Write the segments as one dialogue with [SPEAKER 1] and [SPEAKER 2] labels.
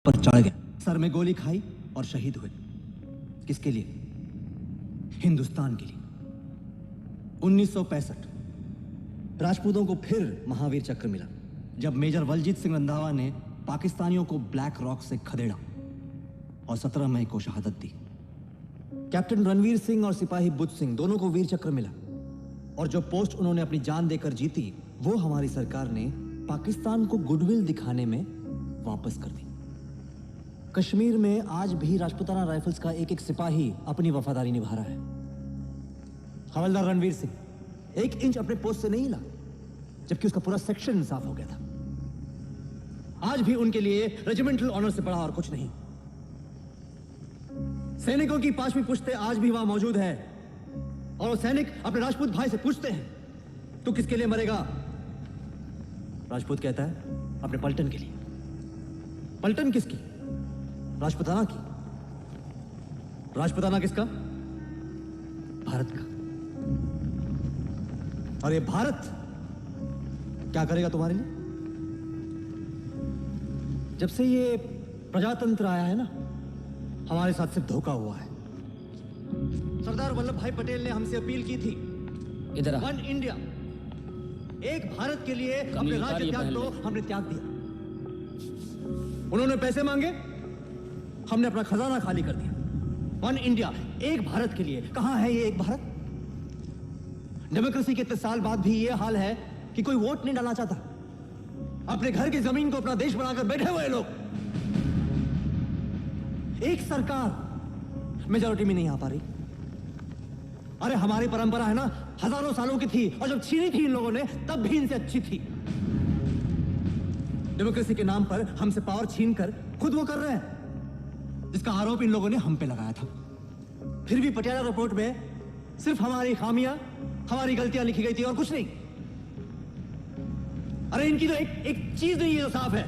[SPEAKER 1] पर चढ़ गए, सर में गोली खाई और शहीद हुए। किसके लिए? हिंदुस्तान के लिए। 1965 राजपूतों को फिर महावीर चक्र मिला जब मेजर बलजीत सिंह रंधावा ने पाकिस्तानियों को ब्लैक रॉक से खदेड़ा और 17 मई को शहादत दी। कैप्टन रणवीर सिंह और सिपाही बुद्ध सिंह दोनों को वीर चक्र मिला और जो पोस्ट उन्होंने अपनी जान देकर जीती वो हमारी सरकार ने पाकिस्तान को गुडविल दिखाने में वापस कर दी। कश्मीर में आज भी राजपूताना राइफल्स का एक एक सिपाही अपनी वफादारी निभा रहा है। हवलदार रणवीर सिंह 1 इंच अपने पोस्ट से नहीं हिला जबकि उसका पूरा सेक्शन साफ हो गया था। आज भी उनके लिए रेजिमेंटल ऑनर से बढ़ा और कुछ नहीं। सैनिकों की 5वीं पुश्तें आज भी वहां मौजूद है और वो सैनिक अपने राजपूत भाई से पूछते हैं तू किसके लिए मरेगा? राजपूत कहता है अपने पलटन के लिए। पलटन किसकी? राजपूताना की। राजपूताना किसका? भारत का। और ये भारत क्या करेगा तुम्हारे लिए? जब से ये प्रजातंत्र आया है ना, हमारे साथ सिर्फ धोखा हुआ है। सरदार वल्लभ भाई पटेल ने हमसे अपील की थी,
[SPEAKER 2] इधर
[SPEAKER 1] वन इंडिया, एक भारत के लिए अपने राज्य त्याग दो। हमने त्याग दिया। उन्होंने पैसे मांगे, हमने अपना खजाना खाली कर दिया। वन इंडिया, एक भारत के लिए। कहां है ये एक भारत? डेमोक्रेसी के इतने साल बाद भी ये हाल है कि कोई वोट नहीं डालना चाहता। अपने घर की जमीन को अपना देश बनाकर बैठे हुए लोग। एक सरकार मेजॉरिटी में नहीं आ पा रही। अरे हमारी परंपरा है ना, हजारों सालों की थी और जब छीनी थी इन लोगों ने तब भी इनसे अच्छी थी। डेमोक्रेसी के नाम पर हमसे पावर छीनकर खुद वो कर रहे हैं जिसका आरोप इन लोगों ने हम पे लगाया था। फिर भी पटियाला रिपोर्ट में सिर्फ हमारी खामियां, हमारी गलतियां लिखी गई थी और कुछ नहीं। अरे इनकी तो एक चीज नहीं है जो साफ है।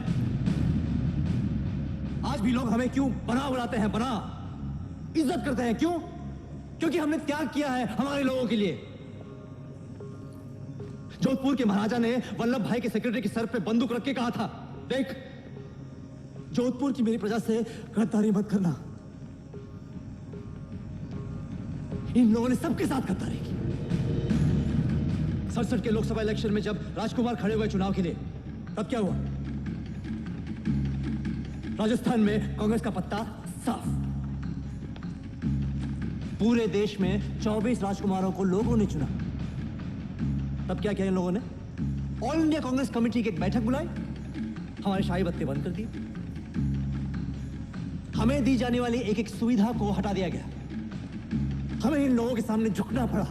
[SPEAKER 1] आज भी लोग हमें क्यों बना उड़ाते हैं? बना इज्जत करते हैं क्यों? क्योंकि हमने त्याग किया है हमारे लोगों के लिए। जोधपुर के महाराजा ने वल्लभ भाई के सेक्रेटरी के सर पे बंदूक रख के कहा था, देख जोधपुर की मेरी प्रजा से गद्दारी मत करना। इन लोगों ने सबके साथ गद्दारी की। 67 के लोकसभा इलेक्शन में जब राजकुमार खड़े हुए चुनाव के लिए, तब क्या हुआ? राजस्थान में कांग्रेस का पत्ता साफ। पूरे देश में 24 राजकुमारों को लोगों ने चुना। तब क्या किया इन लोगों ने? ऑल इंडिया कांग्रेस कमेटी की एक बैठक बुलाई, हमारे शाही बत्ते बंद कर दिए। हमें दी जाने वाली एक एक सुविधा को हटा दिया गया। हमें इन लोगों के सामने झुकना पड़ा,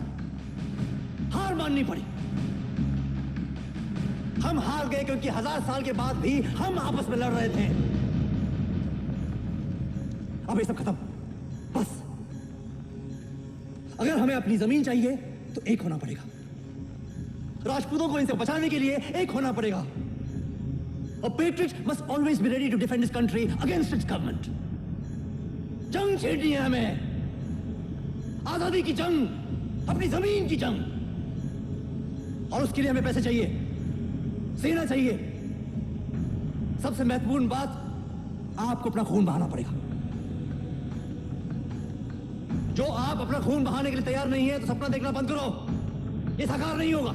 [SPEAKER 1] हार माननी पड़ी। हम हार गए क्योंकि 1000 साल के बाद भी हम आपस में लड़ रहे थे। अब ये सब खत्म, बस। अगर हमें अपनी जमीन चाहिए तो एक होना पड़ेगा। राजपूतों को इनसे बचाने के लिए एक होना पड़ेगा। A patriot must always be ready to defend his country against its government. जंग छेड़नी है हमें, आजादी की जंग, अपनी जमीन की जंग। और उसके लिए हमें पैसे चाहिए, सेना चाहिए। सबसे महत्वपूर्ण बात, आपको अपना खून बहाना पड़ेगा। जो आप अपना खून बहाने के लिए तैयार नहीं है तो सपना देखना बंद करो, ये साकार नहीं होगा।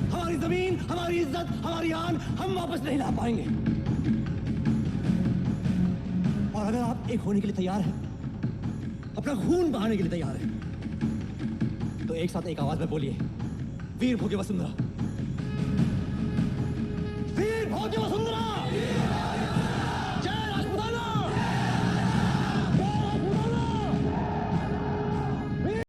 [SPEAKER 1] हमारी जमीन, हमारी इज्जत, हमारी आन हम वापस नहीं ला पाएंगे। और अगर आप एक होने के लिए तैयार हैं, अपना खून बहाने के लिए तैयार हैं, तो एक साथ एक आवाज में बोलिए, वीर भोगे वसुंधरा, वीर भोगे वसुंधरा।